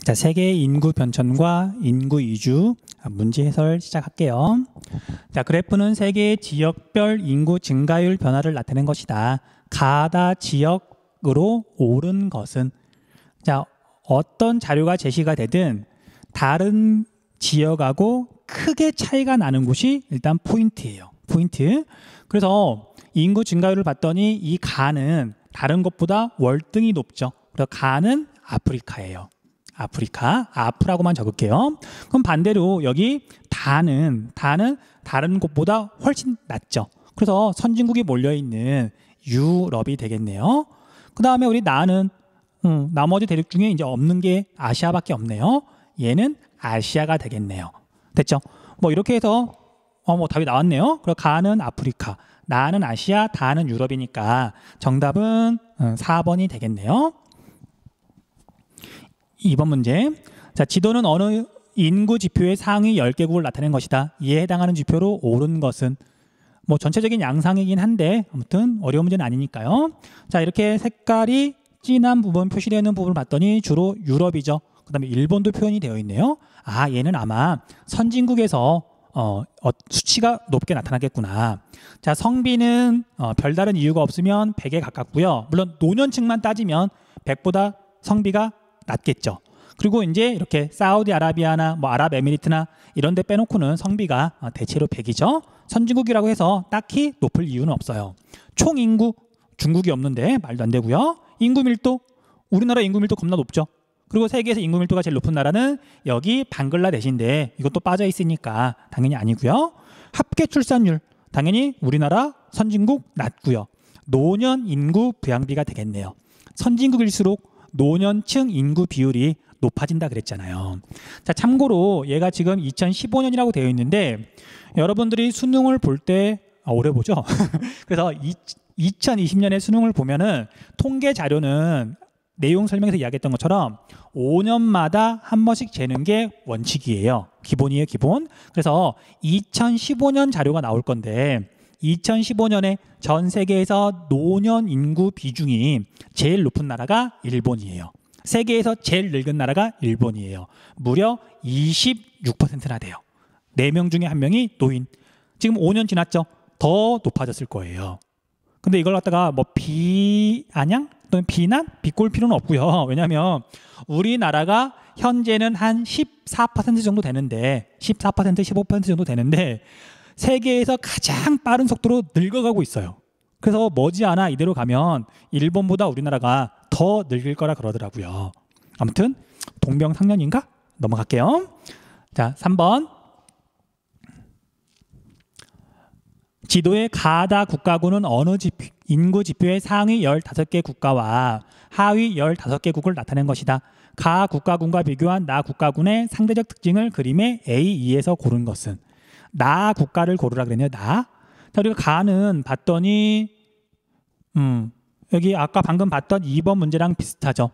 자, 세계의 인구 변천과 인구 이주 문제 해설 시작할게요. 자, 그래프는 세계의 지역별 인구 증가율 변화를 나타낸 것이다. 가다 지역으로 오른 것은, 자, 어떤 자료가 제시가 되든 다른 지역하고 크게 차이가 나는 곳이 일단 포인트예요. 포인트. 그래서 인구 증가율을 봤더니 이 가는 다른 것보다 월등히 높죠. 그래서 가는 아프리카예요. 아프리카, 아프라고만 적을게요. 그럼 반대로 여기 다는 다른 곳보다 훨씬 낮죠. 그래서 선진국이 몰려있는 유럽이 되겠네요. 그 다음에 우리 나는 나머지 대륙 중에 이제 없는 게 아시아밖에 없네요. 얘는 아시아가 되겠네요. 됐죠? 뭐 이렇게 해서 뭐 답이 나왔네요. 그리고 가는 아프리카, 나는 아시아, 다는 유럽이니까 정답은 4번이 되겠네요. 2번 문제. 자, 지도는 어느 인구 지표의 상위 10개국을 나타낸 것이다. 이에 해당하는 지표로 오른 것은, 뭐 전체적인 양상이긴 한데 아무튼 어려운 문제는 아니니까요. 자, 이렇게 색깔이 진한 부분, 표시되어 있는 부분을 봤더니 주로 유럽이죠. 그 다음에 일본도 표현이 되어 있네요. 아, 얘는 아마 선진국에서 수치가 높게 나타나겠구나. 자, 성비는 별다른 이유가 없으면 100에 가깝고요. 물론 노년층만 따지면 100보다 성비가 낮겠죠. 그리고 이제 이렇게 사우디아라비아나 뭐 아랍에미리트나 이런 데 빼놓고는 성비가 대체로 100이죠. 선진국이라고 해서 딱히 높을 이유는 없어요. 총 인구, 중국이 없는데 말도 안 되고요. 인구 밀도, 우리나라 인구 밀도 겁나 높죠. 그리고 세계에서 인구 밀도가 제일 높은 나라는 여기 방글라데시인데 이것도 빠져 있으니까 당연히 아니고요. 합계 출산율, 당연히 우리나라 선진국 낮고요. 노년 인구 부양비가 되겠네요. 선진국일수록 노년층 인구 비율이 높아진다 그랬잖아요. 자, 참고로 얘가 지금 2015년이라고 되어 있는데 여러분들이 수능을 볼 때 오래 보죠. 그래서 2020년에 수능을 보면은 통계 자료는 내용 설명에서 이야기했던 것처럼 5년마다 한 번씩 재는 게 원칙이에요. 기본이에요, 기본. 그래서 2015년 자료가 나올 건데 2015년에 전 세계에서 노년 인구 비중이 제일 높은 나라가 일본이에요. 세계에서 제일 늙은 나라가 일본이에요. 무려 26%나 돼요. 4명 중에 1명이 노인. 지금 5년 지났죠? 더 높아졌을 거예요. 근데 이걸 갖다가 뭐 비아냥 또는 비난? 비꼴 필요는 없고요. 왜냐하면 우리나라가 현재는 한 14% 정도 되는데 14%, 15% 정도 되는데 세계에서 가장 빠른 속도로 늙어가고 있어요. 그래서 머지않아 이대로 가면 일본보다 우리나라가 더 늙을 거라 그러더라고요. 아무튼 동병상련인가? 넘어갈게요. 자, 3번. 지도의 가다 국가군은 어느 인구 지표의 상위 15개 국가와 하위 15개국을 나타낸 것이다. 가 국가군과 비교한 나 국가군의 상대적 특징을 그림의 A2에서 고른 것은, 나 국가를 고르라 그랬네요. 나. 자, 우리가 가는 봤더니 여기 아까 방금 봤던 2번 문제랑 비슷하죠.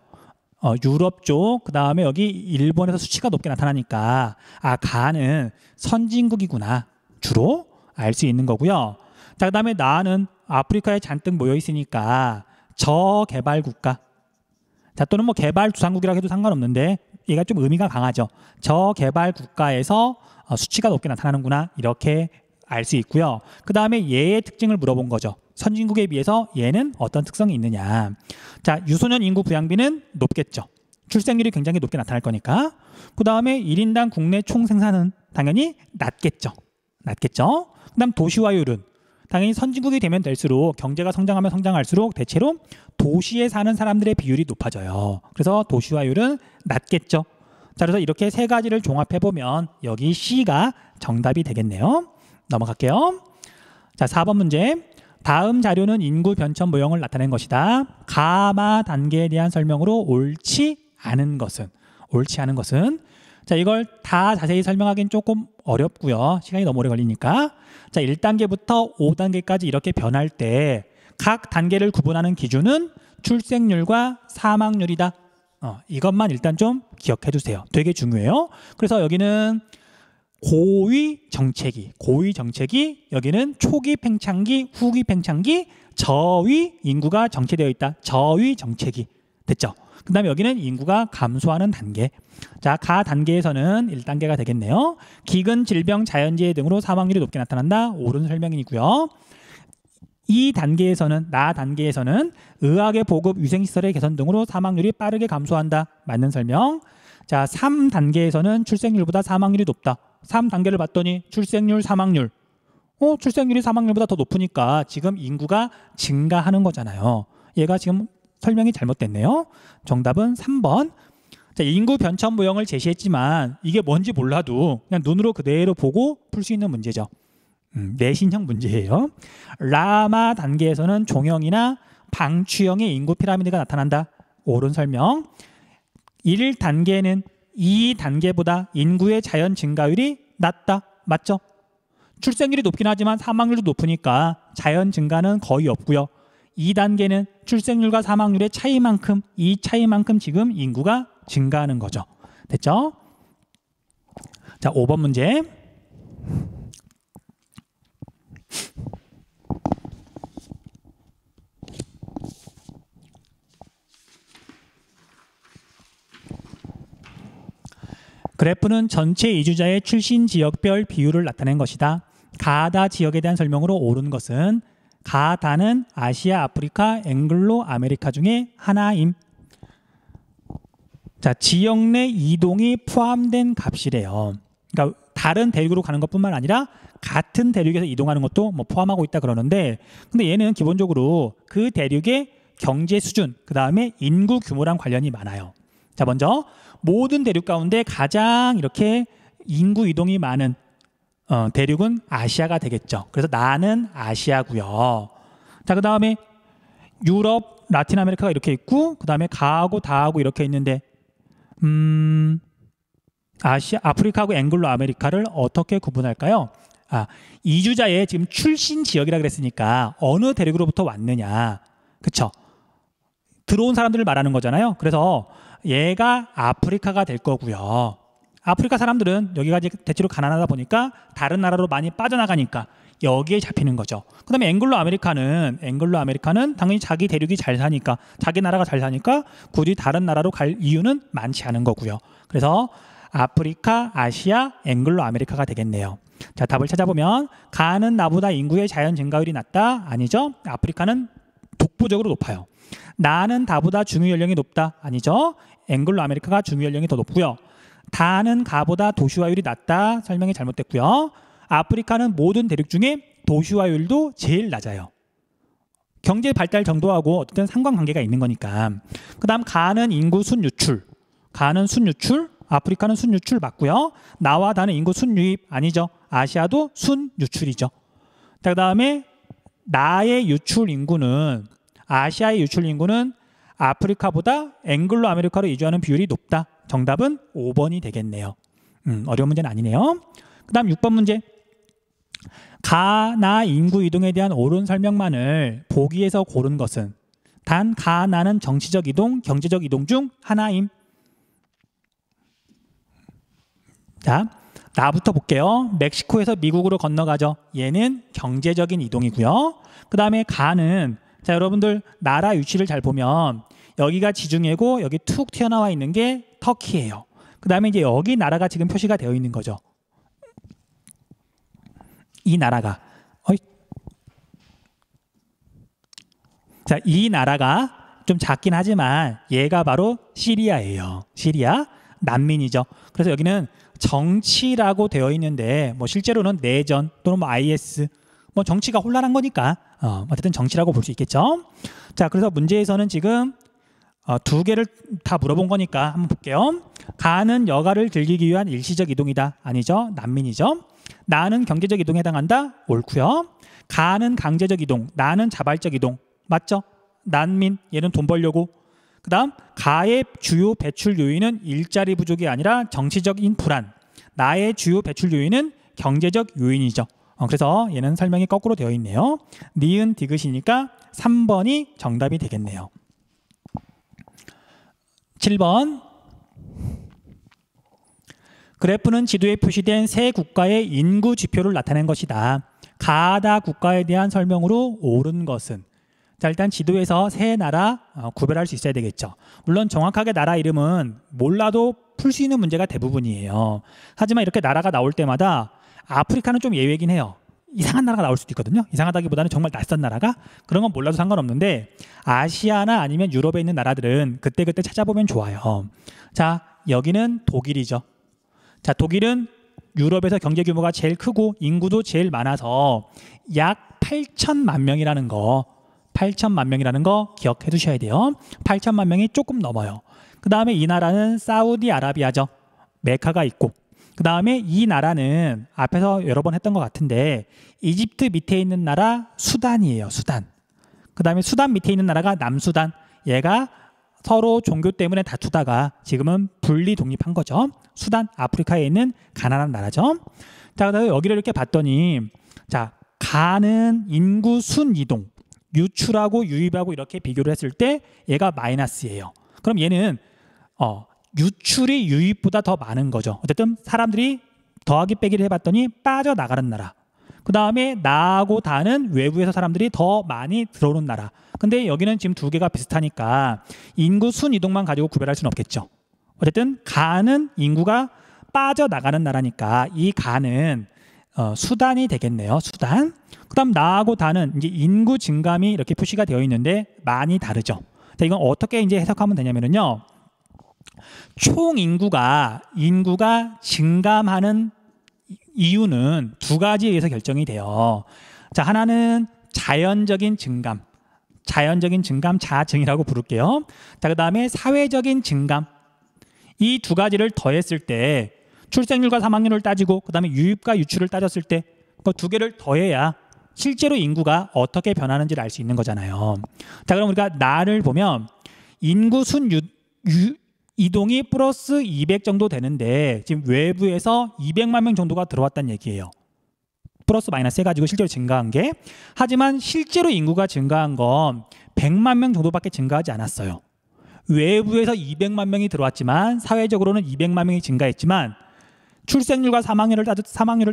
유럽 쪽, 그 다음에 여기 일본에서 수치가 높게 나타나니까 아, 가는 선진국이구나 주로 알 수 있는 거고요. 자, 그 다음에 나는 아프리카에 잔뜩 모여 있으니까 저개발 국가, 자, 또는 뭐 개발주상국이라고 해도 상관없는데 얘가 좀 의미가 강하죠. 저개발 국가에서 수치가 높게 나타나는구나 이렇게 알 수 있고요. 그 다음에 얘의 특징을 물어본 거죠. 선진국에 비해서 얘는 어떤 특성이 있느냐. 자, 유소년 인구 부양비는 높겠죠. 출생률이 굉장히 높게 나타날 거니까. 그 다음에 1인당 국내 총생산은 당연히 낮겠죠. 낮겠죠. 그 다음 도시화율은 당연히 선진국이 되면 될수록 경제가 성장하면 성장할수록 대체로 도시에 사는 사람들의 비율이 높아져요. 그래서 도시화율은 낮겠죠. 자, 그래서 이렇게 세 가지를 종합해보면 여기 C가 정답이 되겠네요. 넘어갈게요. 자, 4번 문제. 다음 자료는 인구 변천 모형을 나타낸 것이다. 가마 단계에 대한 설명으로 옳지 않은 것은, 옳지 않은 것은, 자, 이걸 다 자세히 설명하기는 조금 어렵고요. 시간이 너무 오래 걸리니까. 자, 1단계부터 5단계까지 이렇게 변할 때 각 단계를 구분하는 기준은 출생률과 사망률이다. 이것만 일단 좀 기억해 두세요. 되게 중요해요. 그래서 여기는 고위 정체기, 고위 정체기, 여기는 초기 팽창기, 후기 팽창기, 저위 인구가 정체되어 있다. 저위 정체기. 됐죠? 그 다음에 여기는 인구가 감소하는 단계. 자, 가 단계에서는 1단계가 되겠네요. 기근, 질병, 자연재해 등으로 사망률이 높게 나타난다. 옳은 설명이고요. 이 단계에서는, 나 단계에서는 의학의 보급, 위생시설의 개선 등으로 사망률이 빠르게 감소한다. 맞는 설명. 자, 3단계에서는 출생률보다 사망률이 높다. 3단계를 봤더니 출생률, 사망률. 출생률이 사망률보다 더 높으니까 지금 인구가 증가하는 거잖아요. 얘가 지금 설명이 잘못됐네요. 정답은 3번. 자, 인구 변천 모형을 제시했지만 이게 뭔지 몰라도 그냥 눈으로 그대로 보고 풀 수 있는 문제죠. 내신형 문제예요. 라마 단계에서는 종형이나 방추형의 인구 피라미드가 나타난다. 옳은 설명. 1단계는 2단계보다 인구의 자연 증가율이 낮다. 맞죠? 출생률이 높긴 하지만 사망률도 높으니까 자연 증가는 거의 없고요. 2단계는 출생률과 사망률의 차이만큼, 이 차이만큼 지금 인구가 증가하는 거죠. 됐죠? 자, 5번 문제. 그래프는 전체 이주자의 출신 지역별 비율을 나타낸 것이다. 가다 지역에 대한 설명으로 옳은 것은 가다는 아시아, 아프리카, 앵글로 아메리카 중에 하나임. 자, 지역 내 이동이 포함된 값이래요. 그러니까 다른 대륙으로 가는 것뿐만 아니라 같은 대륙에서 이동하는 것도 뭐 포함하고 있다 그러는데, 근데 얘는 기본적으로 그 대륙의 경제 수준, 그 다음에 인구 규모랑 관련이 많아요. 자, 먼저 모든 대륙 가운데 가장 이렇게 인구 이동이 많은 대륙은 아시아가 되겠죠. 그래서 나는 아시아고요. 자, 그 다음에 유럽, 라틴 아메리카가 이렇게 있고, 그 다음에 가하고 다하고 이렇게 있는데, 아시아, 아프리카하고 앵글로 아메리카를 어떻게 구분할까요? 이주자의 지금 출신 지역이라 그랬으니까 어느 대륙으로부터 왔느냐, 그쵸? 들어온 사람들을 말하는 거잖아요. 그래서 얘가 아프리카가 될 거고요. 아프리카 사람들은 여기가 대체로 가난하다 보니까 다른 나라로 많이 빠져나가니까 여기에 잡히는 거죠. 그 다음에 앵글로 아메리카는 당연히 자기 대륙이 잘 사니까, 자기 나라가 잘 사니까 굳이 다른 나라로 갈 이유는 많지 않은 거고요. 그래서 아프리카, 아시아, 앵글로 아메리카가 되겠네요. 자, 답을 찾아보면 가는 나보다 인구의 자연 증가율이 낮다? 아니죠. 아프리카는 독보적으로 높아요. 나는 다보다 중위 연령이 높다? 아니죠. 앵글로 아메리카가 중위 연령이 더 높고요. 다는 가보다 도시화율이 낮다? 설명이 잘못됐고요. 아프리카는 모든 대륙 중에 도시화율도 제일 낮아요. 경제 발달 정도하고 어쨌든 상관관계가 있는 거니까. 그 다음 가는 인구 순유출. 가는 순유출, 아프리카는 순유출 맞고요. 나와 다는 인구 순유입 아니죠. 아시아도 순유출이죠. 그 다음에 나의 유출 인구는, 아시아의 유출 인구는 아프리카보다 앵글로 아메리카로 이주하는 비율이 높다. 정답은 5번이 되겠네요. 어려운 문제는 아니네요. 그 다음 6번 문제. 가나 인구 이동에 대한 옳은 설명만을 보기에서 고른 것은 단 가나는 정치적 이동, 경제적 이동 중 하나임. 자, 나부터 볼게요. 멕시코에서 미국으로 건너가죠. 얘는 경제적인 이동이고요. 그 다음에 가는, 자, 여러분들 나라 위치를 잘 보면 여기가 지중해고 여기 툭 튀어나와 있는 게 터키예요. 그 다음에 이제 여기 나라가 지금 표시가 되어 있는 거죠. 이 나라가. 자, 이 나라가 좀 작긴 하지만 얘가 바로 시리아예요. 시리아, 난민이죠. 그래서 여기는 정치라고 되어 있는데 뭐 실제로는 내전 또는 뭐 IS, 뭐 정치가 혼란한 거니까 어쨌든 정치라고 볼 수 있겠죠. 자, 그래서 문제에서는 지금 두 개를 다 물어본 거니까 한번 볼게요. 가는 여가를 즐기기 위한 일시적 이동이다. 아니죠. 난민이죠. 나는 경제적 이동에 해당한다. 옳고요. 가는 강제적 이동, 나는 자발적 이동. 맞죠? 난민, 얘는 돈 벌려고. 그 다음 가의 주요 배출 요인은 일자리 부족이 아니라 정치적인 불안. 나의 주요 배출 요인은 경제적 요인이죠. 그래서 얘는 설명이 거꾸로 되어 있네요. 니은 디귿이니까 3번이 정답이 되겠네요. 7번. 그래프는 지도에 표시된 세 국가의 인구 지표를 나타낸 것이다. 가다 국가에 대한 설명으로 옳은 것은, 자, 일단 지도에서 세 나라 구별할 수 있어야 되겠죠. 물론 정확하게 나라 이름은 몰라도 풀 수 있는 문제가 대부분이에요. 하지만 이렇게 나라가 나올 때마다 아프리카는 좀 예외긴 해요. 이상한 나라가 나올 수도 있거든요. 이상하다기보다는 정말 낯선 나라가, 그런 건 몰라도 상관없는데 아시아나 아니면 유럽에 있는 나라들은 그때그때 찾아보면 좋아요. 자, 여기는 독일이죠. 자, 독일은 유럽에서 경제 규모가 제일 크고 인구도 제일 많아서 약 8천만 명이라는 거, 8천만 명이라는 거 기억해 두셔야 돼요. 8천만 명이 조금 넘어요. 그 다음에 이 나라는 사우디아라비아죠. 메카가 있고, 그 다음에 이 나라는 앞에서 여러 번 했던 것 같은데 이집트 밑에 있는 나라 수단이에요. 수단. 그 다음에 수단 밑에 있는 나라가 남수단. 얘가 서로 종교 때문에 다투다가 지금은 분리 독립한 거죠. 수단, 아프리카에 있는 가난한 나라죠. 자, 그다음에 여기를 이렇게 봤더니, 자, 가는 인구 순이동, 유출하고 유입하고 이렇게 비교를 했을 때 얘가 마이너스예요. 그럼 얘는 유출이 유입보다 더 많은 거죠. 어쨌든 사람들이 더하기 빼기를 해봤더니 빠져나가는 나라. 그 다음에 나하고 다는 외부에서 사람들이 더 많이 들어오는 나라. 근데 여기는 지금 두 개가 비슷하니까 인구 순이동만 가지고 구별할 수는 없겠죠. 어쨌든 가는 인구가 빠져나가는 나라니까 이 가는 수단이 되겠네요. 수단. 그 다음 나하고 다는 이제 인구 증감이 이렇게 표시가 되어 있는데 많이 다르죠. 자, 이건 어떻게 이제 해석하면 되냐면요. 총 인구가 증감하는 이유는 두 가지에 의해서 결정이 돼요. 자, 하나는 자연적인 증감, 자증이라고 부를게요. 자, 그 다음에 사회적인 증감. 이 두 가지를 더했을 때 출생률과 사망률을 따지고 그 다음에 유입과 유출을 따졌을 때 그 두 개를 더해야 실제로 인구가 어떻게 변하는지를 알 수 있는 거잖아요. 자, 그럼 우리가 나를 보면 인구 순 이동이 플러스 200 정도 되는데 지금 외부에서 200만 명 정도가 들어왔다는 얘기예요. 플러스 마이너스 해가지고 실제로 증가한 게. 하지만 실제로 인구가 증가한 건 100만 명 정도밖에 증가하지 않았어요. 외부에서 200만 명이 들어왔지만 사회적으로는 200만 명이 증가했지만 출생률과 사망률을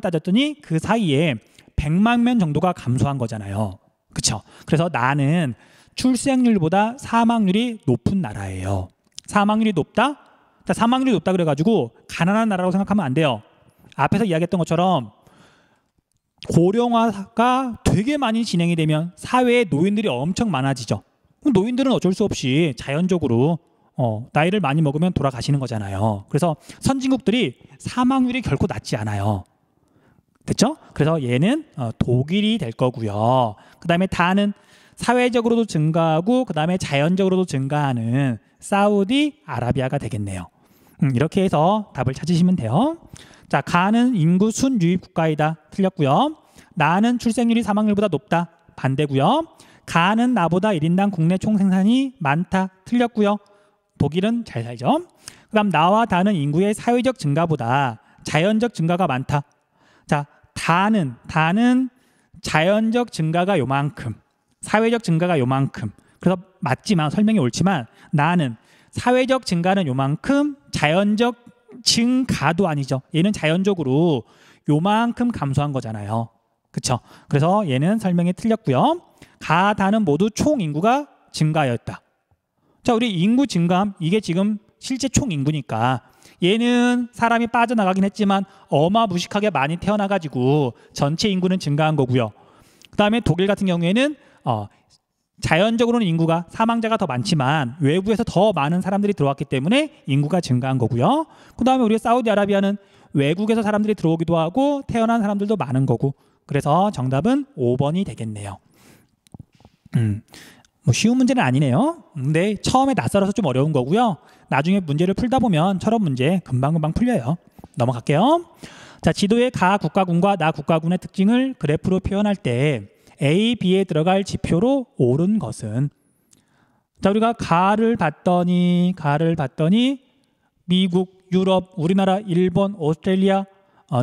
따졌더니 그 사이에 100만 명 정도가 감소한 거잖아요. 그렇죠? 그래서 나는 출생률보다 사망률이 높은 나라예요. 사망률이 높다? 자, 사망률이 높다 그래가지고 가난한 나라라고 생각하면 안 돼요. 앞에서 이야기했던 것처럼 고령화가 되게 많이 진행이 되면 사회에 노인들이 엄청 많아지죠. 노인들은 어쩔 수 없이 자연적으로 나이를 많이 먹으면 돌아가시는 거잖아요. 그래서 선진국들이 사망률이 결코 낮지 않아요. 됐죠? 그래서 얘는 독일이 될 거고요. 그 다음에 다는 사회적으로도 증가하고 그 다음에 자연적으로도 증가하는 사우디아라비아가 되겠네요. 이렇게 해서 답을 찾으시면 돼요. 자, 가는 인구 순유입 국가이다. 틀렸고요. 나는 출생률이 사망률보다 높다. 반대고요. 가는 나보다 1인당 국내 총생산이 많다. 틀렸고요. 독일은 잘 살죠. 그 다음 나와 다는 인구의 사회적 증가보다 자연적 증가가 많다. 자, 다는 자연적 증가가 요만큼, 사회적 증가가 요만큼. 그래서 맞지만 설명이 옳지만 나는 사회적 증가는 요만큼, 자연적 증가도 아니죠. 얘는 자연적으로 요만큼 감소한 거잖아요. 그렇죠? 그래서 얘는 설명이 틀렸고요. 가다는 모두 총 인구가 증가하였다. 자, 우리 인구 증감, 이게 지금 실제 총 인구니까 얘는 사람이 빠져나가긴 했지만 어마무시하게 많이 태어나가지고 전체 인구는 증가한 거고요. 그 다음에 독일 같은 경우에는 자연적으로는 인구가 사망자가 더 많지만 외부에서 더 많은 사람들이 들어왔기 때문에 인구가 증가한 거고요. 그 다음에 우리 사우디아라비아는 외국에서 사람들이 들어오기도 하고 태어난 사람들도 많은 거고, 그래서 정답은 5번이 되겠네요. 뭐 쉬운 문제는 아니네요. 근데 처음에 낯설어서 좀 어려운 거고요. 나중에 문제를 풀다 보면 철업 문제 금방금방 풀려요. 넘어갈게요. 자, 지도의 가 국가군과 나 국가군의 특징을 그래프로 표현할 때 A, B에 들어갈 지표로 옳은 것은, 자, 우리가 가를 봤더니 미국, 유럽, 우리나라, 일본, 오스트레일리아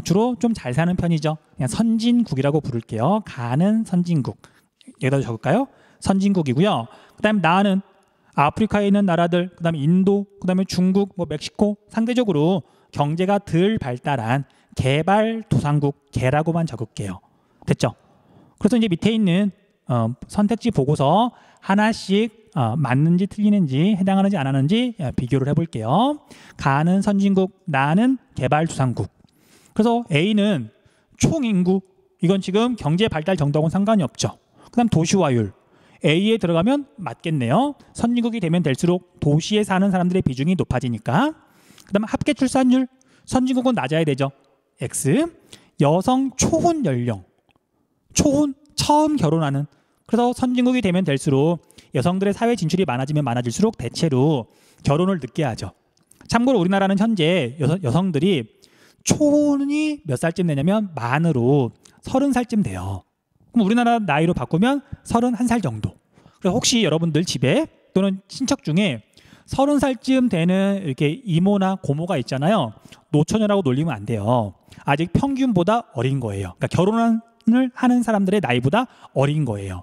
주로 좀 잘 사는 편이죠. 그냥 선진국이라고 부를게요. 가는 선진국. 여기다 적을까요? 선진국이고요. 그 다음에 나는 아프리카에 있는 나라들, 그 다음에 인도, 그 다음에 중국, 멕시코, 상대적으로 경제가 덜 발달한 개발도상국, 개라고만 적을게요. 됐죠? 그래서 이제 밑에 있는 선택지 보고서 하나씩 맞는지 틀리는지 해당하는지 안 하는지 비교를 해볼게요. 가는 선진국, 나는 개발도상국. 그래서 A는 총인구, 이건 지금 경제 발달 정도하고는 상관이 없죠. 그 다음 도시화율, A에 들어가면 맞겠네요. 선진국이 되면 될수록 도시에 사는 사람들의 비중이 높아지니까. 그 다음 합계 출산율, 선진국은 낮아야 되죠. X. 여성 초혼 연령, 초혼, 처음 결혼하는. 그래서 선진국이 되면 될수록 여성들의 사회 진출이 많아지면 많아질수록 대체로 결혼을 늦게 하죠. 참고로 우리나라는 현재 여성들이 초혼이 몇 살쯤 되냐면 만으로 30살쯤 돼요. 그럼 우리나라 나이로 바꾸면 31살 정도. 그래서 혹시 여러분들 집에 또는 친척 중에 30살쯤 되는 이렇게 이모나 고모가 있잖아요. 노처녀라고 놀리면 안 돼요. 아직 평균보다 어린 거예요. 그러니까 결혼을 하는 사람들의 나이보다 어린 거예요.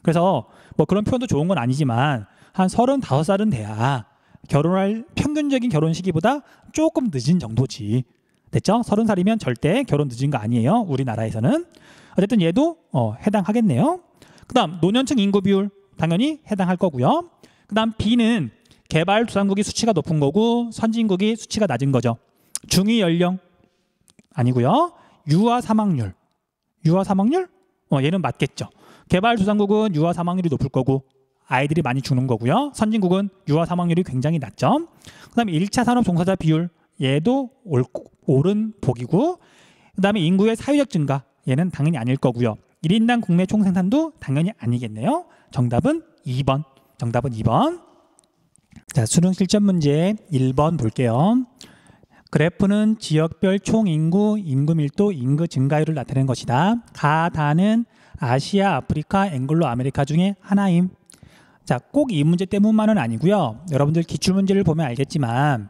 그래서 뭐 그런 표현도 좋은 건 아니지만 한 35살은 돼야 결혼할 평균적인 결혼 시기보다 조금 늦은 정도지. 됐죠? 30살이면 절대 결혼 늦은 거 아니에요. 우리나라에서는. 어쨌든 얘도 해당하겠네요. 그 다음 노년층 인구 비율 당연히 해당할 거고요. 그 다음 B는 개발도상국이 수치가 높은 거고 선진국이 수치가 낮은 거죠. 중위 연령 아니고요. 유아 사망률. 유아 사망률? 얘는 맞겠죠. 개발도상국은 유아 사망률이 높을 거고 아이들이 많이 죽는 거고요. 선진국은 유아 사망률이 굉장히 낮죠. 그 다음에 1차 산업 종사자 비율, 얘도 옳은 복이고, 그 다음에 인구의 사회적 증가, 얘는 당연히 아닐 거고요. 1인당 국내 총생산도 당연히 아니겠네요. 정답은 2번. 정답은 2번. 자, 수능 실전 문제 1번 볼게요. 그래프는 지역별 총인구, 인구 밀도, 인구 증가율을 나타낸 것이다. 가다는 아시아, 아프리카, 앵글로 아메리카 중에 하나임. 자, 꼭 이 문제 때문만은 아니고요. 여러분들 기출문제를 보면 알겠지만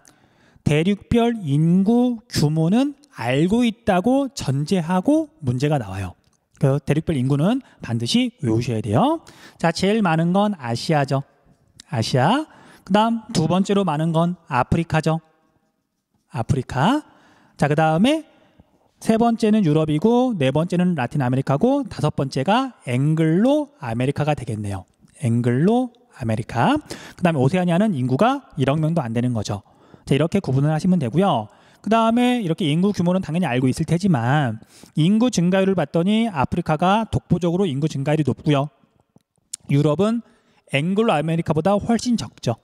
대륙별 인구 규모는 알고 있다고 전제하고 문제가 나와요. 그 대륙별 인구는 반드시 외우셔야 돼요. 자, 제일 많은 건 아시아죠. 아시아. 그 다음 두 번째로 많은 건 아프리카죠. 아프리카. 자, 그 다음에 세 번째는 유럽이고 네 번째는 라틴 아메리카고 다섯 번째가 앵글로 아메리카가 되겠네요. 앵글로 아메리카. 그 다음에 오세아니아는 인구가 1억 명도 안 되는 거죠. 자, 이렇게 구분을 하시면 되고요. 그 다음에 이렇게 인구 규모는 당연히 알고 있을 테지만 인구 증가율을 봤더니 아프리카가 독보적으로 인구 증가율이 높고요. 유럽은 앵글로 아메리카보다 훨씬 적죠.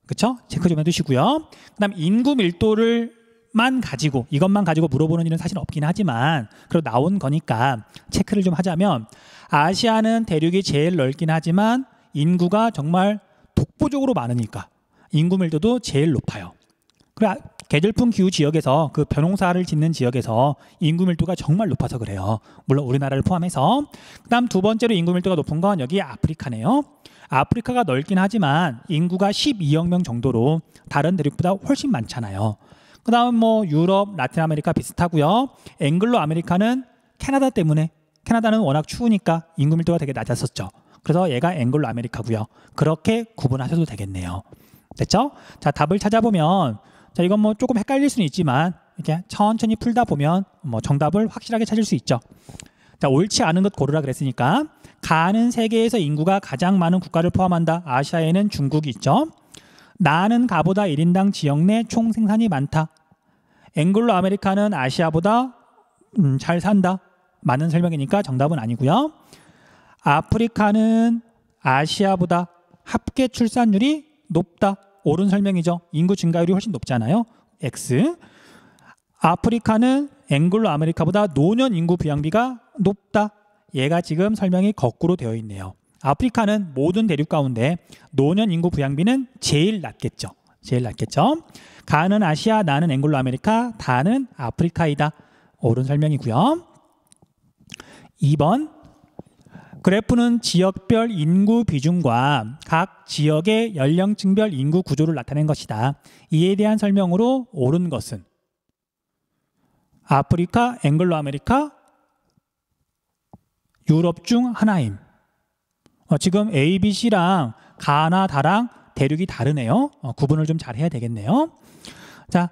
그렇죠? 체크 좀 해두시고요. 그 다음 인구 밀도를만 가지고 이것만 가지고 물어보는 일은 사실 없긴 하지만 그래도 나온 거니까 체크를 좀 하자면 아시아는 대륙이 제일 넓긴 하지만 인구가 정말 독보적으로 많으니까 인구 밀도도 제일 높아요. 그래, 계절풍 기후 지역에서 그 벼농사를 짓는 지역에서 인구 밀도가 정말 높아서 그래요. 물론 우리나라를 포함해서. 그 다음 두 번째로 인구 밀도가 높은 건 여기 아프리카네요. 아프리카가 넓긴 하지만 인구가 12억 명 정도로 다른 대륙보다 훨씬 많잖아요. 그 다음 뭐 유럽, 라틴 아메리카 비슷하고요. 앵글로 아메리카는 캐나다 때문에 캐나다는 워낙 추우니까 인구 밀도가 되게 낮았었죠. 그래서 얘가 앵글로 아메리카고요. 그렇게 구분하셔도 되겠네요. 됐죠? 자, 답을 찾아보면 자, 이건 뭐 조금 헷갈릴 수는 있지만 이렇게 천천히 풀다 보면 뭐 정답을 확실하게 찾을 수 있죠. 자, 옳지 않은 것 고르라 그랬으니까 가는 세계에서 인구가 가장 많은 국가를 포함한다. 아시아에는 중국이 있죠. 나는 가보다 1인당 지역 내 총 생산이 많다. 앵글로 아메리카는 아시아보다 잘 산다. 맞는 설명이니까 정답은 아니고요. 아프리카는 아시아보다 합계 출산율이 높다. 옳은 설명이죠. 인구 증가율이 훨씬 높잖아요. X. 아프리카는 앵글로 아메리카보다 노년 인구 부양비가 높다. 얘가 지금 설명이 거꾸로 되어 있네요. 아프리카는 모든 대륙 가운데 노년 인구 부양비는 제일 낮겠죠. 제일 낮겠죠. 가는 아시아, 나는 앵글로 아메리카, 다는 아프리카이다. 옳은 설명이고요. 2번. 그래프는 지역별 인구 비중과 각 지역의 연령층별 인구 구조를 나타낸 것이다. 이에 대한 설명으로 옳은 것은 아프리카, 앵글로 아메리카, 유럽 중 하나임. 지금 A, B, C랑 가나 다랑 대륙이 다르네요. 구분을 좀 잘 해야 되겠네요. 자,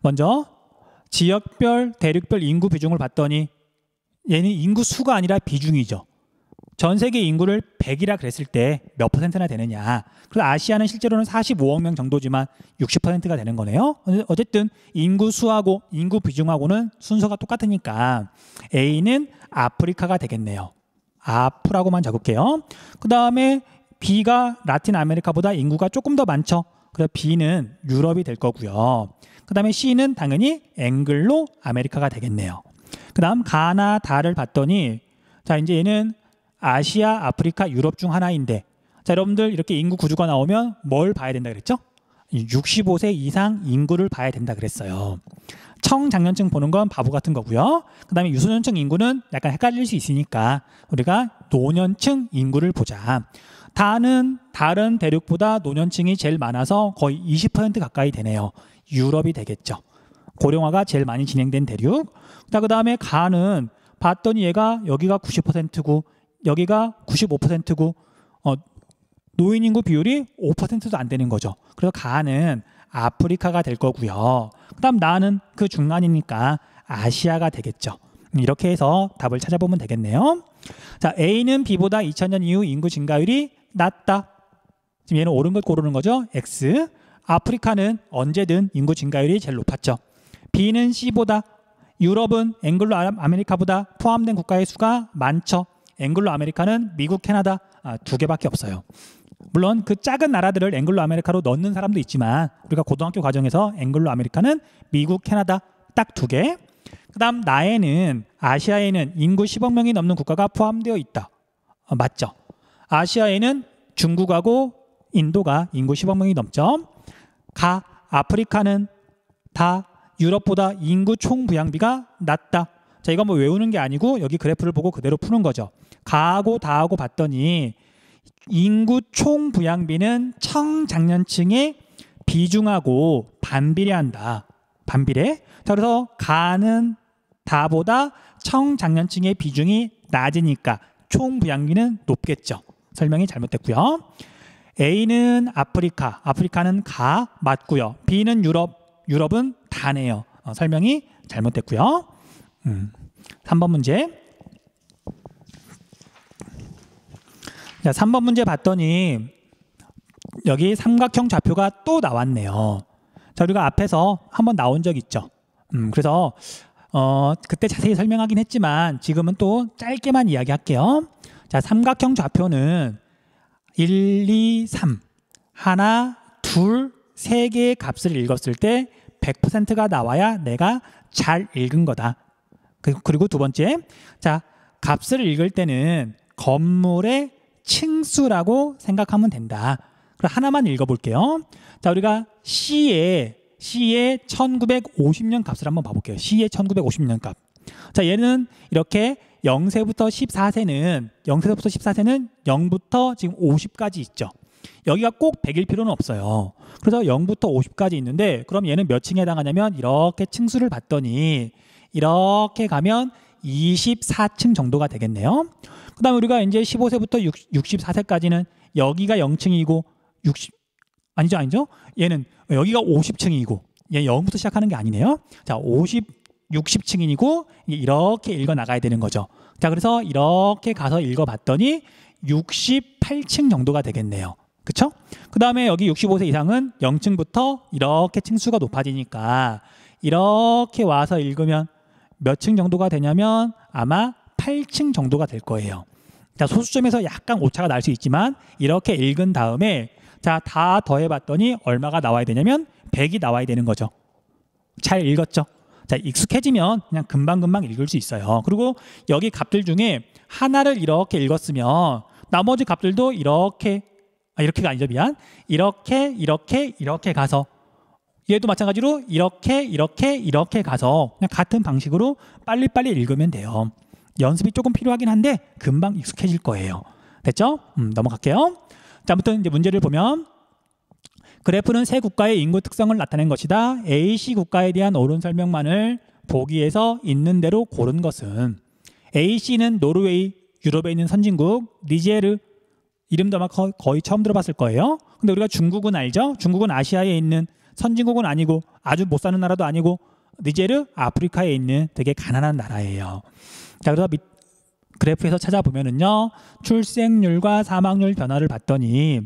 먼저 지역별, 대륙별 인구 비중을 봤더니 얘는 인구 수가 아니라 비중이죠. 전 세계 인구를 100이라 그랬을 때 몇 퍼센트나 되느냐. 그래서 아시아는 실제로는 45억 명 정도지만 60%가 되는 거네요. 어쨌든 인구 수하고 인구 비중하고는 순서가 똑같으니까 A는 아프리카가 되겠네요. 아프라고만 적을게요. 그 다음에 B가 라틴 아메리카보다 인구가 조금 더 많죠. 그래서 B는 유럽이 될 거고요. 그 다음에 C는 당연히 앵글로 아메리카가 되겠네요. 그 다음 가나 다를 봤더니 자 이제 얘는 아시아, 아프리카, 유럽 중 하나인데 자 여러분들 이렇게 인구 구조가 나오면 뭘 봐야 된다 그랬죠? 65세 이상 인구를 봐야 된다 그랬어요. 청장년층 보는 건 바보 같은 거고요. 그 다음에 유소년층 인구는 약간 헷갈릴 수 있으니까 우리가 노년층 인구를 보자. 다는 다른 대륙보다 노년층이 제일 많아서 거의 20% 가까이 되네요. 유럽이 되겠죠. 고령화가 제일 많이 진행된 대륙. 그 다음에 가는 봤더니 얘가 여기가 90%고 여기가 95%고 노인 인구 비율이 5%도 안 되는 거죠. 그래서 가는 아프리카가 될 거고요. 그 다음 나는 그 중간이니까 아시아가 되겠죠. 이렇게 해서 답을 찾아보면 되겠네요. 자, A는 B보다 2000년 이후 인구 증가율이 낮다. 지금 얘는 옳은 걸 고르는 거죠. X. 아프리카는 언제든 인구 증가율이 제일 높았죠. B는 C보다 유럽은 앵글로 아메리카보다 포함된 국가의 수가 많죠. 앵글로 아메리카는 미국, 캐나다 두 개밖에 없어요. 물론 그 작은 나라들을 앵글로 아메리카로 넣는 사람도 있지만 우리가 고등학교 과정에서 앵글로 아메리카는 미국, 캐나다 딱 두 개. 그 다음 나에는 아시아에는 인구 10억 명이 넘는 국가가 포함되어 있다. 맞죠? 아시아에는 중국하고 인도가 인구 10억 명이 넘죠. 아프리카는 다 유럽보다 인구 총부양비가 낮다. 자, 이거 뭐 외우는 게 아니고 여기 그래프를 보고 그대로 푸는 거죠. 가하고 다하고 봤더니 인구 총부양비는 청장년층의 비중하고 반비례한다. 반비례. 자, 그래서 가는 다보다 청장년층의 비중이 낮으니까 총부양비는 높겠죠. 설명이 잘못됐고요. A는 아프리카, 아프리카는 가 맞고요. B는 유럽, 유럽은 다네요. 설명이 잘못됐고요. 3번 문제. 자, 3번 문제 봤더니 여기 삼각형 좌표가 또 나왔네요. 자, 우리가 앞에서 한번 나온 적 있죠. 그래서 그때 자세히 설명하긴 했지만 지금은 또 짧게만 이야기할게요. 자, 삼각형 좌표는 1, 2, 3 하나, 둘, 세 개의 값을 읽었을 때 100%가 나와야 내가 잘 읽은 거다. 그리고 두 번째, 자, 값을 읽을 때는 건물의 층수라고 생각하면 된다. 그럼 하나만 읽어볼게요. 자, 우리가 C의 1950년 값을 한번 봐볼게요. C의 1950년 값. 자, 얘는 이렇게 0세부터 14세는 0부터 지금 50까지 있죠. 여기가 꼭 100일 필요는 없어요. 그래서 0부터 50까지 있는데 그럼 얘는 몇 층에 해당하냐면 이렇게 층수를 봤더니 이렇게 가면 24층 정도가 되겠네요. 그 다음에 우리가 이제 15세부터 64세까지는 여기가 0층이고 아니죠. 얘는 여기가 50층이고 얘 0부터 시작하는 게 아니네요. 자, 60층이고 이렇게 읽어 나가야 되는 거죠. 자, 그래서 이렇게 가서 읽어봤더니 68층 정도가 되겠네요. 그쵸? 그 다음에 여기 65세 이상은 0층부터 이렇게 층수가 높아지니까 이렇게 와서 읽으면 몇 층 정도가 되냐면 아마 8층 정도가 될 거예요. 자, 소수점에서 약간 오차가 날 수 있지만 이렇게 읽은 다음에 자, 다 더해봤더니 얼마가 나와야 되냐면 100이 나와야 되는 거죠. 잘 읽었죠? 자, 익숙해지면 그냥 금방금방 읽을 수 있어요. 그리고 여기 값들 중에 하나를 이렇게 읽었으면 나머지 값들도 이렇게가 아니죠, 미안. 이렇게 가서 얘도 마찬가지로 이렇게 가서 그냥 같은 방식으로 빨리빨리 읽으면 돼요. 연습이 조금 필요하긴 한데 금방 익숙해질 거예요. 됐죠? 넘어갈게요. 자, 아무튼 이제 문제를 보면 그래프는 세 국가의 인구 특성을 나타낸 것이다. A, C 국가에 대한 옳은 설명만을 보기에서 있는 대로 고른 것은 A, C는 노르웨이, 유럽에 있는 선진국, 니제르 이름도 아마 거의 처음 들어봤을 거예요. 근데 우리가 중국은 알죠? 중국은 아시아에 있는 선진국은 아니고 아주 못 사는 나라도 아니고 니제르 아프리카에 있는 되게 가난한 나라예요. 자, 그래서 그래프에서 찾아보면은요, 출생률과 사망률 변화를 봤더니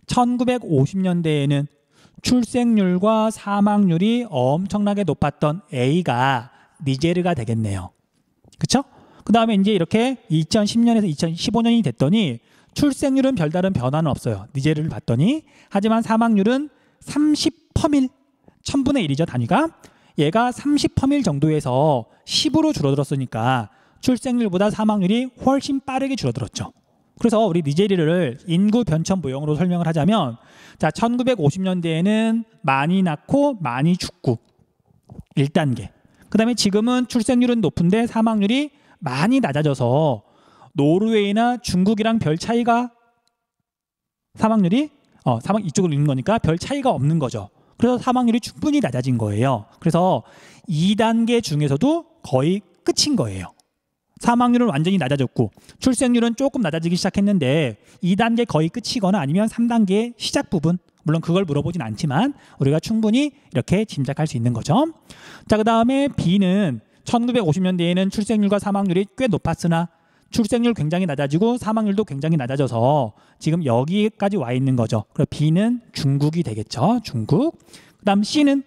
1950년대에는 출생률과 사망률이 엄청나게 높았던 A가 니제르가 되겠네요. 그쵸? 그 다음에 이제 이렇게 2010년에서 2015년이 됐더니 출생률은 별다른 변화는 없어요. 니제르를 봤더니. 하지만 사망률은 30%, 1000분의 1이죠, 단위가. 얘가 30% 정도에서 10으로 줄어들었으니까 출생률보다 사망률이 훨씬 빠르게 줄어들었죠. 그래서 우리 니제리를 인구 변천 모형으로 설명을 하자면, 자, 1950년대에는 많이 낳고 많이 죽고 1단계. 그 다음에 지금은 출생률은 높은데 사망률이 많이 낮아져서 노르웨이나 중국이랑 별 차이가 사망률이 사망 이쪽으로 있는 거니까 별 차이가 없는 거죠. 그래서 사망률이 충분히 낮아진 거예요. 그래서 2단계 중에서도 거의 끝인 거예요. 사망률은 완전히 낮아졌고 출생률은 조금 낮아지기 시작했는데 2단계 거의 끝이거나 아니면 3단계 시작 부분, 물론 그걸 물어보진 않지만 우리가 충분히 이렇게 짐작할 수 있는 거죠. 자, 그 다음에 B는 1950년대에는 출생률과 사망률이 꽤 높았으나 출생률 굉장히 낮아지고 사망률도 굉장히 낮아져서 지금 여기까지 와 있는 거죠. 그래서 B는 중국이 되겠죠. 중국. 그 다음 C는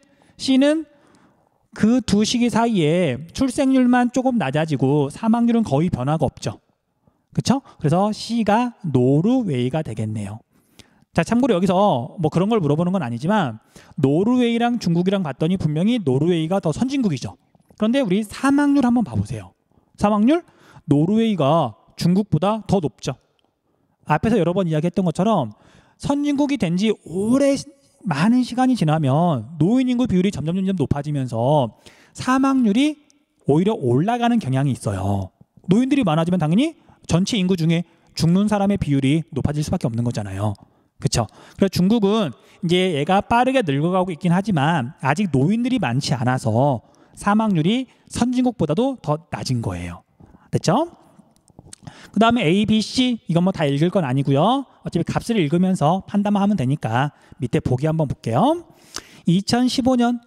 그 두 시기 사이에 출생률만 조금 낮아지고 사망률은 거의 변화가 없죠. 그렇죠? 그래서 C가 노르웨이가 되겠네요. 자, 참고로 여기서 뭐 그런 걸 물어보는 건 아니지만 노르웨이랑 중국이랑 봤더니 분명히 노르웨이가 더 선진국이죠. 그런데 우리 사망률 한번 봐보세요. 사망률 노르웨이가 중국보다 더 높죠. 앞에서 여러 번 이야기했던 것처럼 선진국이 된 지 오래 많은 시간이 지나면 노인 인구 비율이 점점 높아지면서 사망률이 오히려 올라가는 경향이 있어요. 노인들이 많아지면 당연히 전체 인구 중에 죽는 사람의 비율이 높아질 수밖에 없는 거잖아요. 그렇죠? 그래서 중국은 이제 얘가 빠르게 늙어가고 있긴 하지만 아직 노인들이 많지 않아서 사망률이 선진국보다도 더 낮은 거예요. 됐죠? 그 다음에 A, B, C 이건 뭐 다 읽을 건 아니고요. 어차피 값을 읽으면서 판단만 하면 되니까 밑에 보기 한번 볼게요. 2015년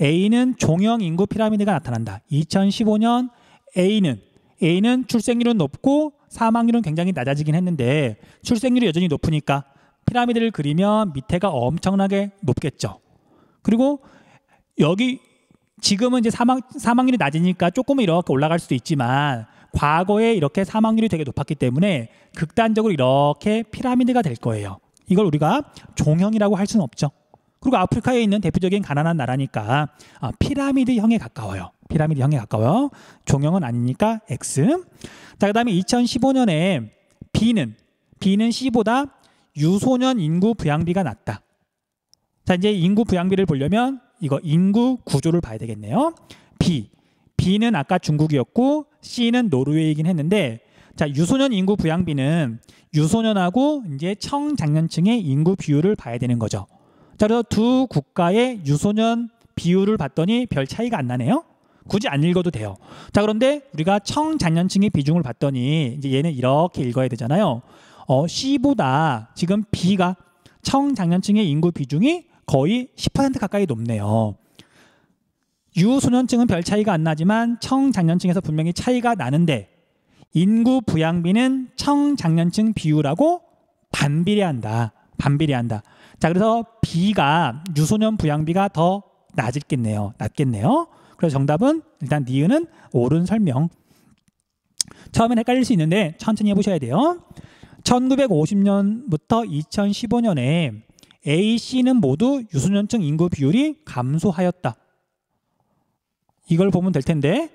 A는 종형 인구 피라미드가 나타난다. 2015년 A는 출생률은 높고 사망률은 굉장히 낮아지긴 했는데 출생률이 여전히 높으니까 피라미드를 그리면 밑에가 엄청나게 높겠죠. 그리고 여기 지금은 이제 사망률이 낮으니까 조금은 이렇게 올라갈 수도 있지만 과거에 이렇게 사망률이 되게 높았기 때문에 극단적으로 이렇게 피라미드가 될 거예요. 이걸 우리가 종형이라고 할 수는 없죠. 그리고 아프리카에 있는 대표적인 가난한 나라니까 피라미드형에 가까워요. 피라미드형에 가까워요. 종형은 아니니까 X. 자, 그 다음에 2015년에 B는 C보다 유소년 인구 부양비가 낮다. 자, 이제 인구 부양비를 보려면 이거 인구 구조를 봐야 되겠네요. B는 아까 중국이었고 C는 노르웨이이긴 했는데, 자, 유소년 인구 부양비는 유소년하고 이제 청장년층의 인구 비율을 봐야 되는 거죠. 자, 그래서 두 국가의 유소년 비율을 봤더니 별 차이가 안 나네요. 굳이 안 읽어도 돼요. 자, 그런데 우리가 청장년층의 비중을 봤더니 이제 얘는 이렇게 읽어야 되잖아요. C보다 지금 B가 청장년층의 인구 비중이 거의 10% 가까이 높네요. 유소년층은 별 차이가 안 나지만 청장년층에서 분명히 차이가 나는데 인구 부양비는 청장년층 비율하고 반비례한다. 자, 그래서 B가 유소년 부양비가 더 낮겠네요. 그래서 정답은 일단 니은은 옳은 설명. 처음엔 헷갈릴 수 있는데 천천히 해보셔야 돼요. 1950년부터 2015년에 A, C는 모두 유소년층 인구 비율이 감소하였다. 이걸 보면 될 텐데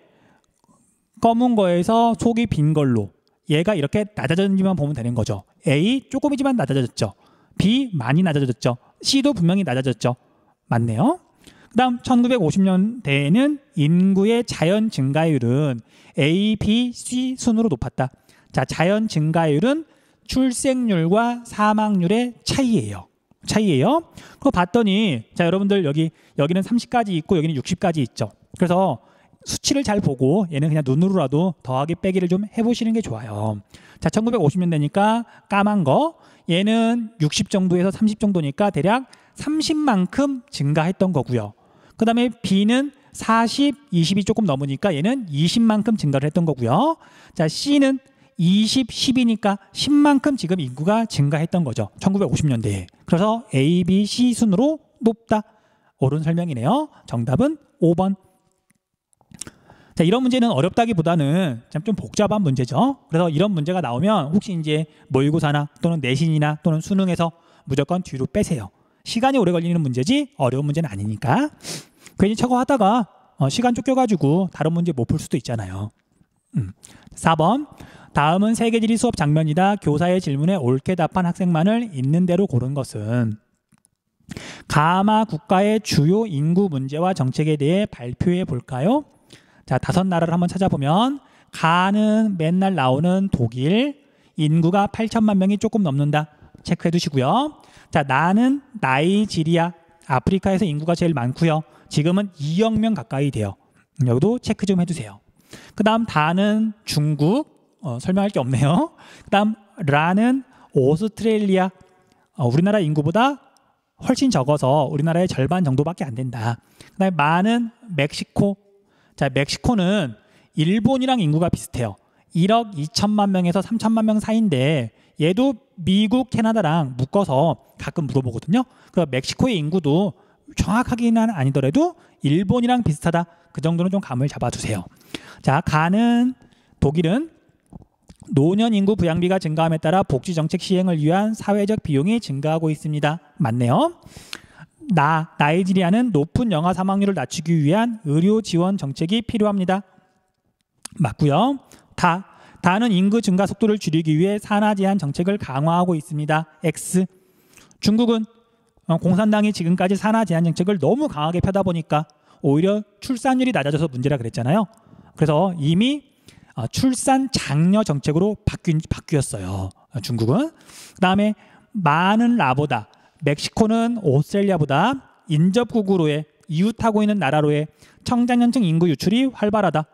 검은 거에서 속이 빈 걸로 얘가 이렇게 낮아졌는지만 보면 되는 거죠. A 조금이지만 낮아졌죠. B 많이 낮아졌죠. C도 분명히 낮아졌죠. 맞네요. 그 다음 1950년대에는 인구의 자연 증가율은 A, B, C 순으로 높았다. 자, 자연 증가율은 출생률과 사망률의 차이예요. 그거 봤더니 자, 여러분들 여기는 30까지 있고 여기는 60까지 있죠. 그래서 수치를 잘 보고 얘는 그냥 눈으로라도 더하기 빼기를 좀 해보시는 게 좋아요. 자, 1950년대니까 까만 거, 얘는 60 정도에서 30 정도니까 대략 30만큼 증가했던 거고요. 그 다음에 B는 40, 20이 조금 넘으니까 얘는 20만큼 증가를 했던 거고요. 자, C는 20, 10이니까 10만큼 지금 인구가 증가했던 거죠. 1950년대에. 그래서 A, B, C 순으로 높다. 옳은 설명이네요. 정답은 5번. 자, 이런 문제는 어렵다기보다는 좀 복잡한 문제죠. 그래서 이런 문제가 나오면 혹시 이제 모의고사나 또는 내신이나 또는 수능에서 무조건 뒤로 빼세요. 시간이 오래 걸리는 문제지 어려운 문제는 아니니까. 괜히 저거 하다가 시간 쫓겨가지고 다른 문제 못 풀 수도 있잖아요. 4번. 다음은 세계지리 수업 장면이다. 교사의 질문에 옳게 답한 학생만을 있는 대로 고른 것은 가마 국가의 주요 인구 문제와 정책에 대해 발표해 볼까요? 자, 5나라를 한번 찾아보면 가는 맨날 나오는 독일, 인구가 8천만 명이 조금 넘는다. 체크해 두시고요. 자, 나는 나이지리아, 아프리카에서 인구가 제일 많고요. 지금은 2억 명 가까이 돼요. 여기도 체크 좀 해주세요. 그 다음 다는 중국, 설명할 게 없네요. 그 다음 라는 오스트레일리아, 우리나라 인구보다 훨씬 적어서 우리나라의 절반 정도밖에 안 된다. 그 다음에 마는 멕시코. 자, 멕시코는 일본이랑 인구가 비슷해요. 1억 2천만 명에서 3천만 명 사이인데 얘도 미국, 캐나다랑 묶어서 가끔 물어보거든요. 그래서 멕시코의 인구도 정확하게는 아니더라도 일본이랑 비슷하다. 그 정도는 좀 감을 잡아주세요. 자, 가는 독일은 노년 인구 부양비가 증가함에 따라 복지정책 시행을 위한 사회적 비용이 증가하고 있습니다. 맞네요. 나이지리아는 높은 영아 사망률을 낮추기 위한 의료 지원 정책이 필요합니다. 맞고요. 다는 인구 증가 속도를 줄이기 위해 산하 제한 정책을 강화하고 있습니다. X. 중국은 공산당이 지금까지 산하 제한 정책을 너무 강하게 펴다 보니까 오히려 출산율이 낮아져서 문제라 그랬잖아요. 그래서 이미 출산 장려 정책으로 바뀌었어요. 중국은. 그 다음에 많은 라보다 멕시코는 오스트레일리아보다 인접국으로의 이웃하고 있는 나라로의 청장년층 인구 유출이 활발하다.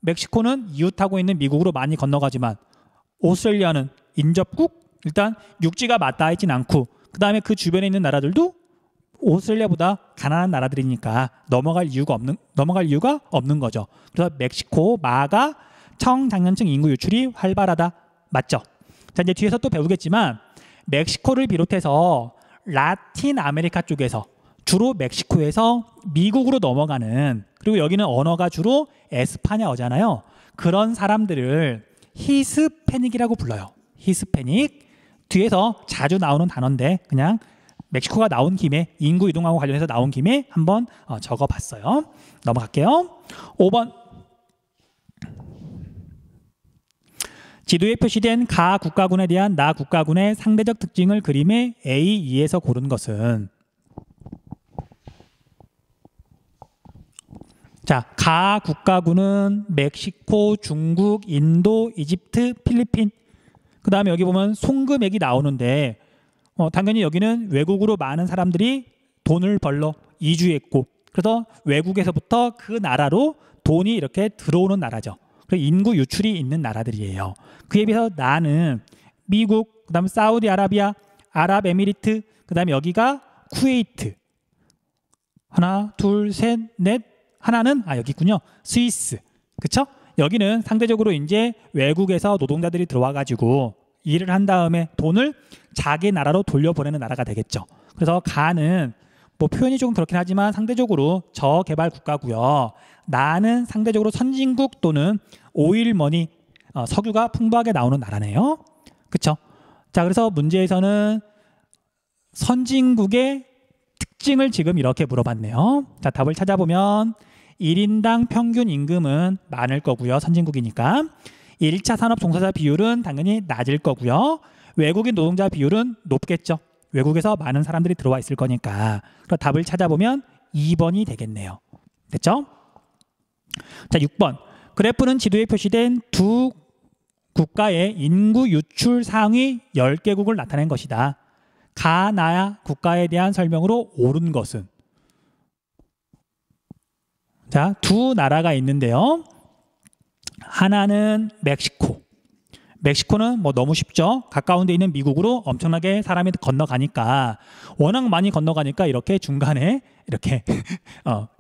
멕시코는 이웃하고 있는 미국으로 많이 건너가지만 오스트레일리아는 인접국? 일단 육지가 맞닿아 있진 않고 그 다음에 그 주변에 있는 나라들도 오스트레일리아보다 가난한 나라들이니까 넘어갈 이유가 없는 거죠. 그래서 멕시코, 마가 청장년층 인구 유출이 활발하다. 맞죠? 자, 이제 뒤에서 또 배우겠지만 멕시코를 비롯해서 라틴 아메리카 쪽에서 주로 멕시코에서 미국으로 넘어가는, 그리고 여기는 언어가 주로 에스파냐어잖아요. 그런 사람들을 히스패닉이라고 불러요. 히스패닉. 뒤에서 자주 나오는 단어인데 그냥 멕시코가 나온 김에 인구 이동하고 관련해서 나온 김에 한번 적어봤어요. 넘어갈게요. 5번. 지도에 표시된 가 국가군에 대한 나 국가군의 상대적 특징을 그림의 A, 2에서 고른 것은 자, 가 국가군은 멕시코, 중국, 인도, 이집트, 필리핀. 그 다음에 여기 보면 송금액이 나오는데 당연히 여기는 외국으로 많은 사람들이 돈을 벌러 이주했고 그래서 외국에서부터 그 나라로 돈이 이렇게 들어오는 나라죠. 인구 유출이 있는 나라들이에요. 그에 비해서 나는 미국, 그 다음 사우디아라비아, 아랍에미리트, 그 다음에 여기가 쿠웨이트. 하나, 둘, 셋, 넷. 하나는 여기 있군요. 스위스. 그쵸? 여기는 상대적으로 이제 외국에서 노동자들이 들어와가지고 일을 한 다음에 돈을 자기 나라로 돌려보내는 나라가 되겠죠. 그래서 가는 뭐 표현이 조금 그렇긴 하지만 상대적으로 저개발 국가고요. 나는 상대적으로 선진국 또는 오일머니, 석유가 풍부하게 나오는 나라네요. 그렇죠? 자, 그래서 문제에서는 선진국의 특징을 지금 이렇게 물어봤네요. 자, 답을 찾아보면 1인당 평균 임금은 많을 거고요. 선진국이니까. 1차 산업 종사자 비율은 당연히 낮을 거고요. 외국인 노동자 비율은 높겠죠. 외국에서 많은 사람들이 들어와 있을 거니까. 그럼 답을 찾아보면 2번이 되겠네요. 됐죠? 자, 6번. 그래프는 지도에 표시된 두 국가의 인구 유출 상위 10개국을 나타낸 것이다. 가나야 국가에 대한 설명으로 옳은 것은? 자, 두 나라가 있는데요. 하나는 멕시코. 멕시코는 뭐 너무 쉽죠. 가까운 데 있는 미국으로 엄청나게 사람이 건너가니까, 워낙 많이 건너가니까 이렇게 중간에 이렇게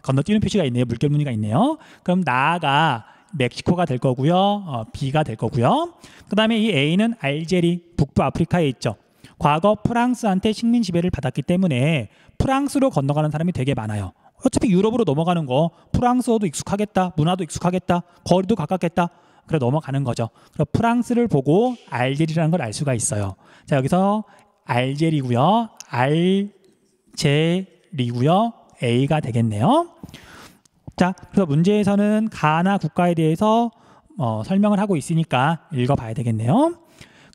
건너뛰는 표시가 있네요. 물결 무늬가 있네요. 그럼 나아가 멕시코가 될 거고요. B가 될 거고요. 그 다음에 이 A는 알제리, 북부 아프리카에 있죠. 과거 프랑스한테 식민 지배를 받았기 때문에 프랑스로 건너가는 사람이 되게 많아요. 어차피 유럽으로 넘어가는 거 프랑스어도 익숙하겠다, 문화도 익숙하겠다, 거리도 가깝겠다. 그래 넘어가는 거죠. 그래서 프랑스를 보고 알제리라는 걸 알 수가 있어요. 자, 여기서 알제리고요. 알제리고요. A가 되겠네요. 자, 그래서 문제에서는 가나 국가에 대해서 설명을 하고 있으니까 읽어봐야 되겠네요.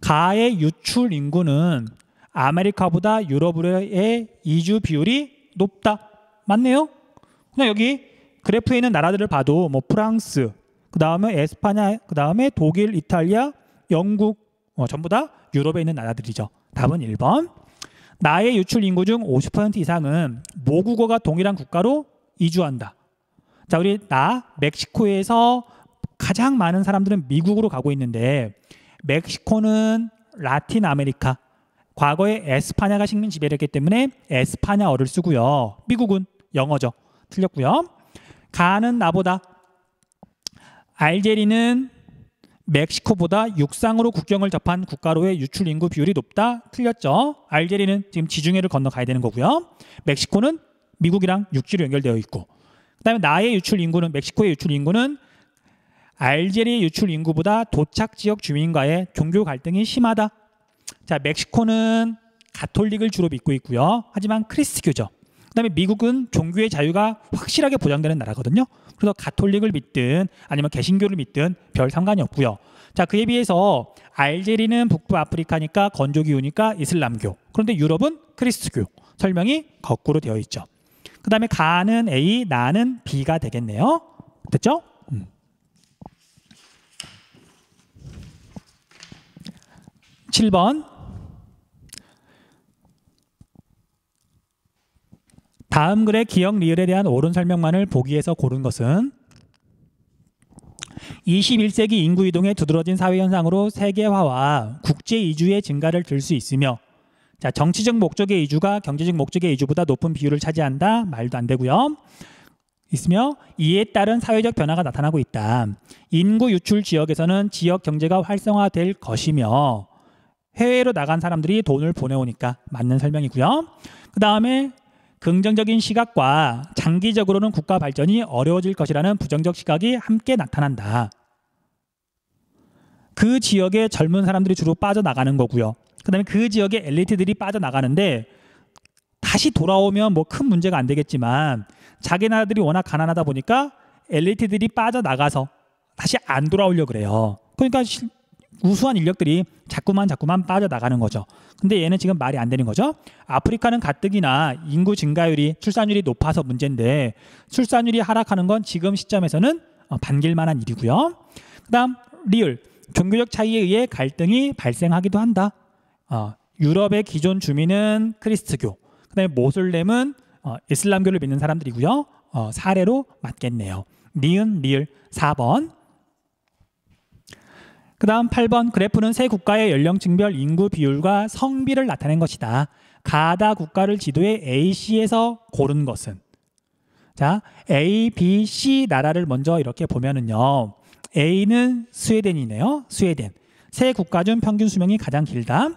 가의 유출 인구는 아메리카보다 유럽의 이주 비율이 높다. 맞네요. 그냥 여기 그래프에 있는 나라들을 봐도 뭐 프랑스, 그 다음에 에스파냐, 그 다음에 독일, 이탈리아, 영국 전부 다 유럽에 있는 나라들이죠. 답은 1번. 나의 유출 인구 중 50% 이상은 모국어가 동일한 국가로 이주한다. 자, 우리 멕시코에서 가장 많은 사람들은 미국으로 가고 있는데 멕시코는 라틴 아메리카, 과거에 에스파냐가 식민 지배를 했기 때문에 에스파냐어를 쓰고요. 미국은 영어죠. 틀렸고요. 가는 나보다, 알제리는 멕시코보다 육상으로 국경을 접한 국가로의 유출 인구 비율이 높다. 틀렸죠. 알제리는 지금 지중해를 건너가야 되는 거고요. 멕시코는 미국이랑 육지로 연결되어 있고, 그 다음에 나의 유출 인구는, 멕시코의 유출 인구는 알제리의 유출 인구보다 도착 지역 주민과의 종교 갈등이 심하다. 자, 멕시코는 가톨릭을 주로 믿고 있고요. 하지만 크리스트교죠. 그 다음에 미국은 종교의 자유가 확실하게 보장되는 나라거든요. 그래서 가톨릭을 믿든 아니면 개신교를 믿든 별 상관이 없고요. 자, 그에 비해서 알제리는 북부 아프리카니까 건조기후니까 이슬람교. 그런데 유럽은 크리스트교. 설명이 거꾸로 되어 있죠. 그 다음에 가는 A, 나는 B가 되겠네요. 됐죠? 7번. 다음 글의 기억 리을에 대한 옳은 설명만을 보기에서 고른 것은 21세기 인구 이동의 두드러진 사회 현상으로 세계화와 국제 이주의 증가를 들 수 있으며, 자, 정치적 목적의 이주가 경제적 목적의 이주보다 높은 비율을 차지한다. 말도 안 되고요. 있으며 이에 따른 사회적 변화가 나타나고 있다. 인구 유출 지역에서는 지역 경제가 활성화될 것이며 해외로 나간 사람들이 돈을 보내오니까 맞는 설명이고요. 그 다음에 긍정적인 시각과 장기적으로는 국가 발전이 어려워질 것이라는 부정적 시각이 함께 나타난다. 그 지역에 젊은 사람들이 주로 빠져나가는 거고요. 그 다음에 그 지역에 엘리트들이 빠져나가는데 다시 돌아오면 뭐 큰 문제가 안 되겠지만 자기 나라들이 워낙 가난하다 보니까 엘리트들이 빠져나가서 다시 안 돌아오려고 그래요. 그러니까 우수한 인력들이 자꾸만 빠져나가는 거죠. 근데 얘는 지금 말이 안 되는 거죠. 아프리카는 가뜩이나 인구 증가율이, 출산율이 높아서 문제인데 출산율이 하락하는 건 지금 시점에서는 반길만한 일이고요. 그 다음 리을, 종교적 차이에 의해 갈등이 발생하기도 한다. 유럽의 기존 주민은 크리스트교, 그 다음에 모슬렘은 이슬람교를 믿는 사람들이고요. 사례로 맞겠네요. 니은, 리을 4번. 그 다음 8번. 그래프는 세 국가의 연령층별 인구 비율과 성비를 나타낸 것이다. 가다 국가를 지도에 AC에서 고른 것은, 자, A, B, C 나라를 먼저 이렇게 보면은요, A는 스웨덴이네요. 스웨덴. 세 국가 중 평균 수명이 가장 길다.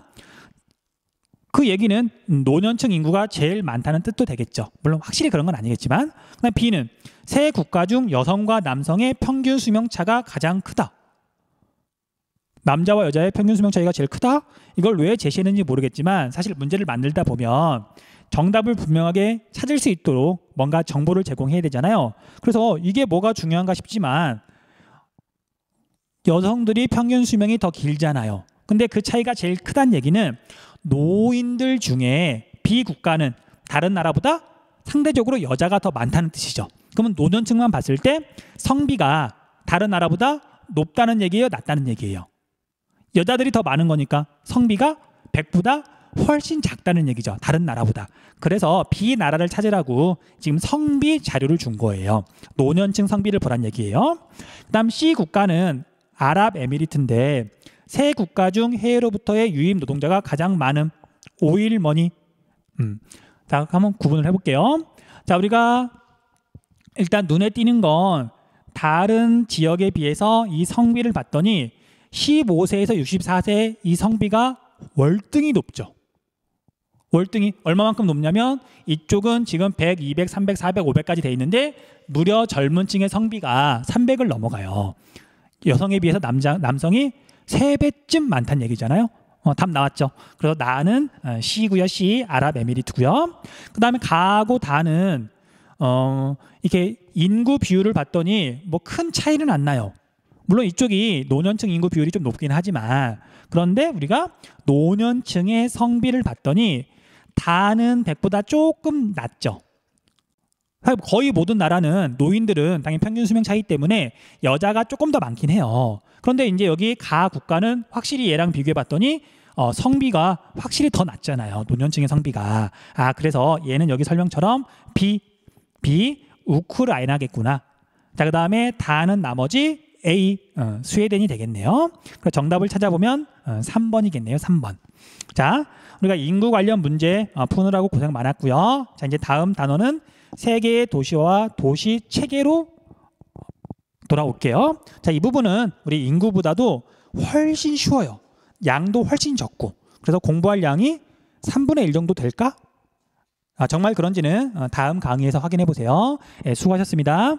그 얘기는 노년층 인구가 제일 많다는 뜻도 되겠죠. 물론 확실히 그런 건 아니겠지만. 그다음 B는 세 국가 중 여성과 남성의 평균 수명 차가 가장 크다. 남자와 여자의 평균 수명 차이가 제일 크다? 이걸 왜 제시했는지 모르겠지만 사실 문제를 만들다 보면 정답을 분명하게 찾을 수 있도록 뭔가 정보를 제공해야 되잖아요. 그래서 이게 뭐가 중요한가 싶지만 여성들이 평균 수명이 더 길잖아요. 근데 그 차이가 제일 크다는 얘기는 노인들 중에 B 국가는 다른 나라보다 상대적으로 여자가 더 많다는 뜻이죠. 그러면 노년층만 봤을 때 성비가 다른 나라보다 높다는 얘기예요, 낮다는 얘기예요? 여자들이 더 많은 거니까 성비가 100보다 훨씬 작다는 얘기죠. 다른 나라보다. 그래서 B 나라를 찾으라고 지금 성비 자료를 준 거예요. 노년층 성비를 보란 얘기예요. 그다음 C 국가는 아랍에미리트인데 세 국가 중 해외로부터의 유입 노동자가 가장 많은 오일머니. 자, 한번 구분을 해볼게요. 자, 우리가 일단 눈에 띄는 건 다른 지역에 비해서 이 성비를 봤더니 15세에서 64세 이 성비가 월등히 높죠. 월등히 얼마만큼 높냐면 이쪽은 지금 100, 200, 300, 400, 500까지 돼 있는데 무려 젊은 층의 성비가 300을 넘어가요. 여성에 비해서 남성이 3배쯤 많다는 얘기잖아요. 답 나왔죠. 그래서 나는 C고요. C 아랍에미리트고요. 그 다음에 가고 다는 이렇게 인구 비율을 봤더니 뭐 큰 차이는 안 나요. 물론 이쪽이 노년층 인구 비율이 좀 높긴 하지만 그런데 우리가 노년층의 성비를 봤더니 다는 100보다 조금 낮죠. 거의 모든 나라는 노인들은 당연히 평균 수명 차이 때문에 여자가 조금 더 많긴 해요. 그런데 이제 여기 가 국가는 확실히 얘랑 비교해 봤더니 성비가 확실히 더 낮잖아요. 노년층의 성비가. 그래서 얘는 여기 설명처럼 B 우크라이나겠구나. 자, 그 다음에 다는 나머지 A 스웨덴이 되겠네요. 그래서 정답을 찾아보면 3번이겠네요. 3번. 자, 우리가 인구 관련 문제 푸느라고 고생 많았고요. 자, 이제 다음 단어는 세계의 도시와 도시 체계로 돌아올게요. 자, 이 부분은 우리 인구보다도 훨씬 쉬워요. 양도 훨씬 적고. 그래서 공부할 양이 3분의 1 정도 될까? 정말 그런지는 다음 강의에서 확인해 보세요. 수고하셨습니다.